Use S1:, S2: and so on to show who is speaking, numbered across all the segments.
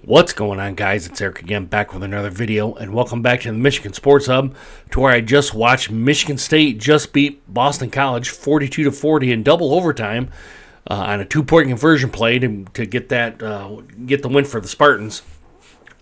S1: What's going on, guys? It's Eric again, back with another video, and welcome back to the Michigan Sports Hub, to where I just watched Michigan State just beat Boston College 42-40 in double overtime on a 2-point conversion play to get the win for the Spartans.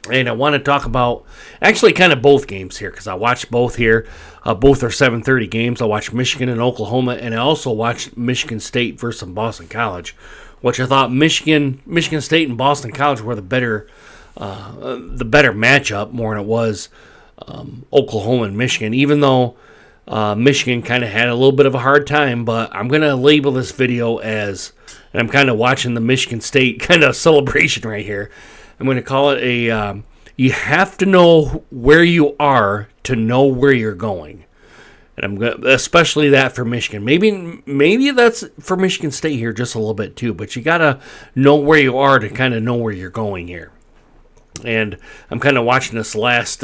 S1: And I want to talk about actually kind of both games here, because I watched both here. Both are 7:30 games. I watched Michigan and Oklahoma, and I also watched Michigan State versus Boston College, which I thought Michigan State and Boston College were the better matchup more than it was Oklahoma and Michigan. Even though Michigan kind of had a little bit of a hard time, but I'm going to label this video as, and I'm kind of watching the Michigan State kind of celebration right here. I'm going to call it you have to know where you are to know where you're going. And I'm going especially that for Michigan. Maybe that's for Michigan State here just a little bit too, but you got to know where you are to kind of know where you're going here. And I'm kind of watching this last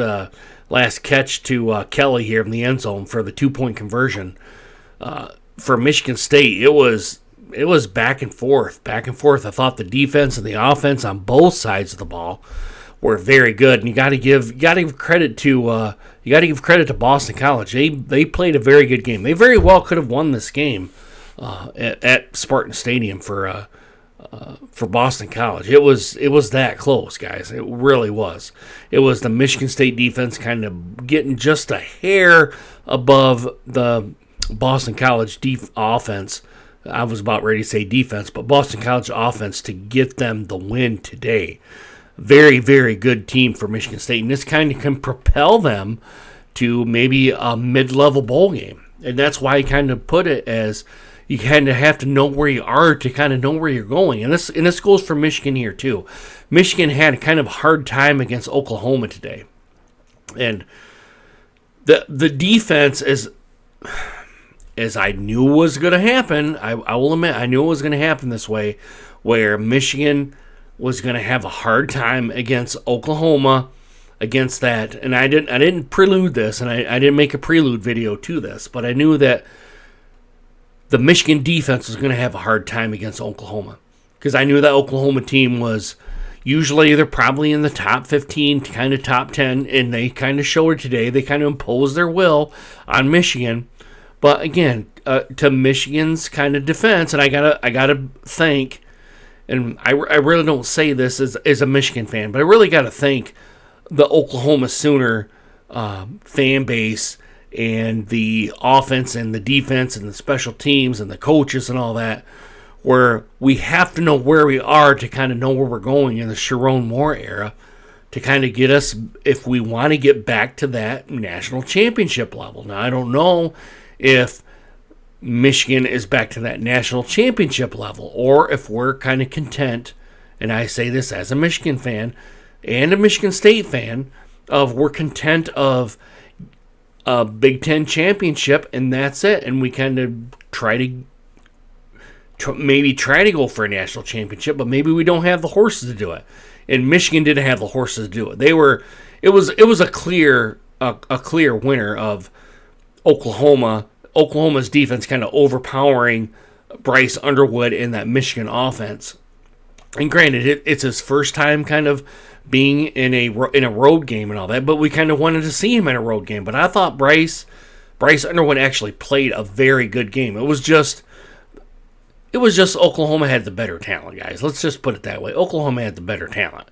S1: catch to Kelly here in the end zone for the 2-point conversion. For Michigan State, it was back and forth. I thought the defense and the offense on both sides of the ball were very good, and you got to give credit to Boston College. They played a very good game. They very well could have won this game at Spartan Stadium for Boston College. It was that close, guys. It really was. It was the Michigan State defense kind of getting just a hair above the Boston College offense. I was about ready to say defense, but Boston College offense to get them the win today. Very, very good team for Michigan State, and this kind of can propel them to maybe a mid-level bowl game. And that's why I kind of put it as you kind of have to know where you are to kind of know where you're going. And this goes for Michigan here too. Michigan had a kind of hard time against Oklahoma today. And the defense is, as I knew was going to happen, I will admit, I knew it was going to happen this way, where Michigan was going to have a hard time against Oklahoma, against that. And I didn't prelude this, and I didn't make a prelude video to this, but I knew that the Michigan defense was going to have a hard time against Oklahoma, because I knew that Oklahoma team was usually they're probably in the top 15, kind of top 10, and they kind of showed it today. They kind of imposed their will on Michigan. But again, to Michigan's kind of defense, and I gotta thank, and I really don't say this as a Michigan fan, but I really gotta thank the Oklahoma Sooner fan base and the offense and the defense and the special teams and the coaches and all that, where we have to know where we are to kind of know where we're going in the Sherrone Moore era to kind of get us, if we want to get back to that national championship level. Now, I don't know if Michigan is back to that national championship level, or if we're kind of content, and I say this as a Michigan fan and a Michigan State fan, of we're content of a Big Ten championship and that's it, and we kind of try to go for a national championship, but maybe we don't have the horses to do it. And Michigan didn't have the horses to do it. It was a clear winner of Oklahoma's defense kind of overpowering Bryce Underwood in that Michigan offense. And granted, it's his first time kind of being in a road game and all that, but we kind of wanted to see him in a road game. But I thought Bryce Underwood actually played a very good game. It was just Oklahoma had the better talent, guys. Let's just put it that way. Oklahoma had the better talent.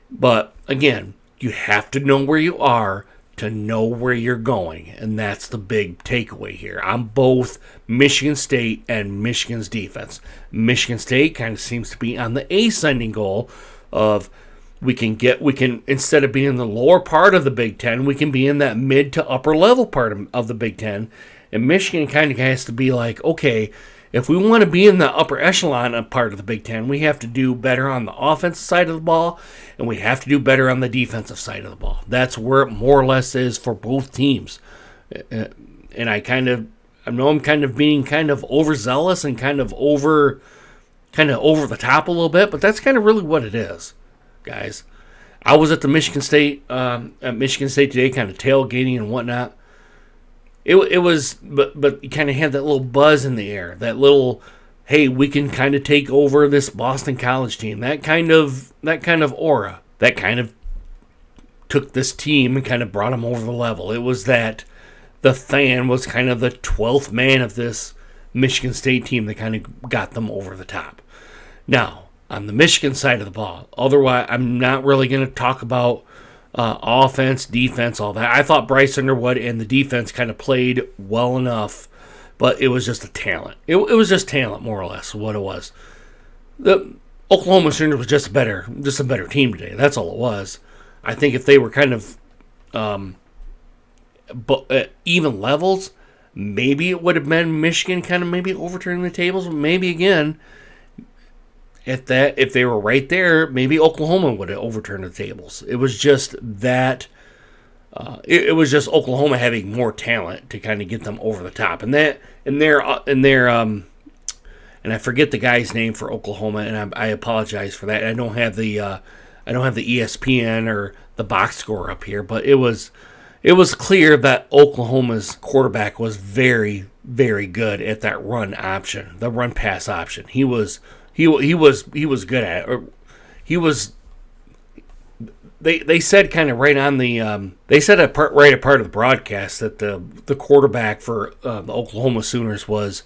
S1: But again, you have to know where you are to know where you're going, and that's the big takeaway here on both Michigan State and Michigan's defense. Michigan State kind of seems to be on the ascending goal of we can instead of being in the lower part of the Big Ten, we can be in that mid to upper level part of the Big Ten, and Michigan kind of has to be like, okay, if we want to be in the upper echelon part of the Big Ten, we have to do better on the offensive side of the ball, and we have to do better on the defensive side of the ball. That's where it more or less is for both teams. And I know I'm kind of being kind of overzealous and kind of over the top a little bit, but that's kind of really what it is, guys. I was at the Michigan State today, kind of tailgating and whatnot. It was, but you kind of had that little buzz in the air, that little hey, we can kind of take over this Boston College team. That kind of aura, that kind of took this team and kind of brought them over the level. It was that the fan was kind of the 12th man of this Michigan State team that kind of got them over the top. Now, on the Michigan side of the ball, otherwise, I'm not really going to talk about offense, defense, all that. I thought Bryce Underwood and the defense kind of played well enough, but it was just a talent. It was just talent, more or less, what it was. The Oklahoma Sooners was just a better team today. That's all it was. I think if they were kind of even levels, maybe it would have been Michigan kind of maybe overturning the tables. Maybe again, if they were right there, maybe Oklahoma would have overturned the tables. It was just that. It was just Oklahoma having more talent to kind of get them over the top, and I forget the guy's name for Oklahoma, and I apologize for that. I don't have the ESPN or the box score up here, but it was clear that Oklahoma's quarterback was very, very good at that run option, the run pass option. He was good at it. Or he was. They said kind of right on the they said a part of the broadcast that the quarterback for the Oklahoma Sooners was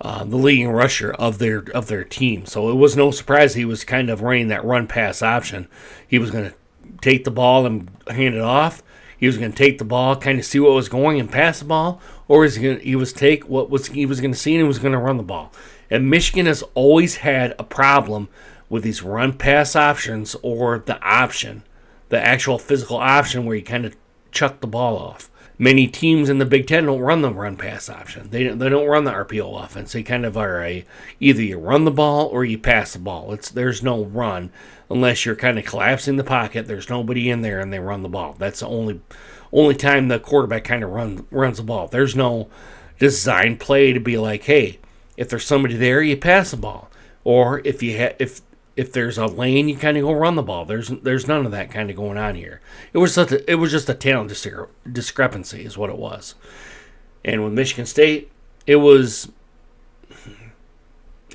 S1: the leading rusher of their team. So it was no surprise he was kind of running that run pass option. He was going to take the ball and hand it off. He was going to take the ball, kind of see what was going and pass the ball, or he was take what he was going to see and he was going to run the ball. And Michigan has always had a problem with these run pass options or the actual physical option where you kind of chuck the ball off. Many teams in the Big Ten don't run the run pass option. They don't run the RPO offense. They kind of are either you run the ball or you pass the ball. There's no run unless you're kind of collapsing the pocket. There's nobody in there and they run the ball. That's the only time the quarterback kind of runs the ball. There's no design play to be like, hey, if there's somebody there, you pass the ball, or if there's a lane, you kind of go run the ball. There's none of that kind of going on here. It was just a talent discrepancy is what it was. And with Michigan State, it was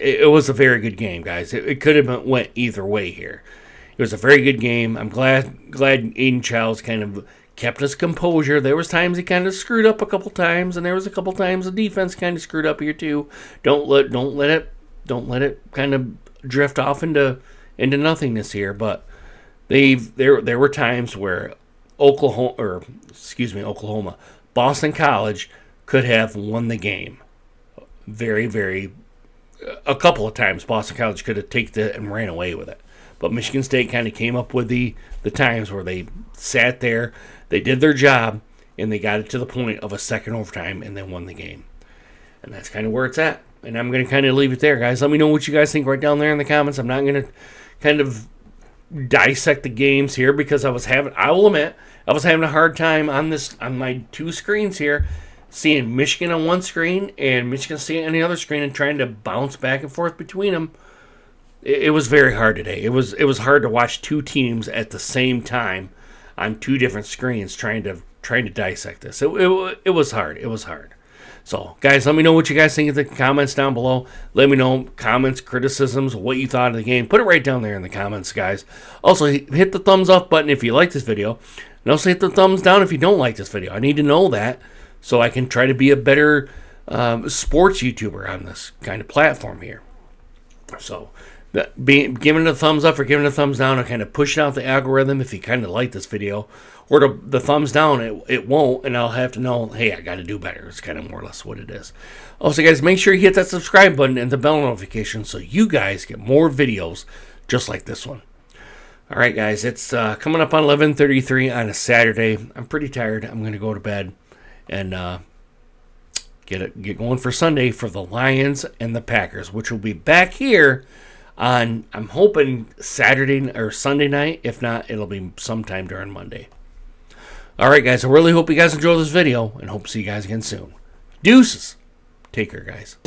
S1: a very good game, guys. It could have went either way here. It was a very good game. I'm glad Aiden Childs kind of kept his composure. There was times he kind of screwed up a couple times, and there was a couple times the defense kind of screwed up here too. Don't let it kind of drift off into nothingness here, but there were times where Oklahoma, Boston College could have won the game. Very, very, a couple of times Boston College could have taken it and ran away with it. But Michigan State kind of came up with the times where they sat there, they did their job, and they got it to the point of a second overtime and then won the game. And that's kind of where it's at. And I'm going to kind of leave it there, guys. Let me know what you guys think right down there in the comments. I'm not going to kind of dissect the games here because I will admit, I was having a hard time on my two screens here, seeing Michigan on one screen and Michigan State on the other screen and trying to bounce back and forth between them. It was very hard today. It was hard to watch two teams at the same time on two different screens trying to dissect this. It was hard. It was hard. So, guys, let me know what you guys think in the comments down below. Let me know comments, criticisms, what you thought of the game. Put it right down there in the comments, guys. Also, hit the thumbs up button if you like this video. And also hit the thumbs down if you don't like this video. I need to know that so I can try to be a better sports YouTuber on this kind of platform here. So, giving it a thumbs up or giving it a thumbs down will kind of push out the algorithm if you kind of like this video. Or the thumbs down, it won't, and I'll have to know, hey, I got to do better. It's kind of more or less what it is. Also, guys, make sure you hit that subscribe button and the bell notification so you guys get more videos just like this one. All right, guys, it's coming up on 11:33 on a Saturday. I'm pretty tired. I'm going to go to bed and get going for Sunday for the Lions and the Packers, which will be back here on, I'm hoping, Saturday or Sunday night. If not, it'll be sometime during Monday. All right, guys, I really hope you guys enjoyed this video and hope to see you guys again soon. Deuces. Take care, guys.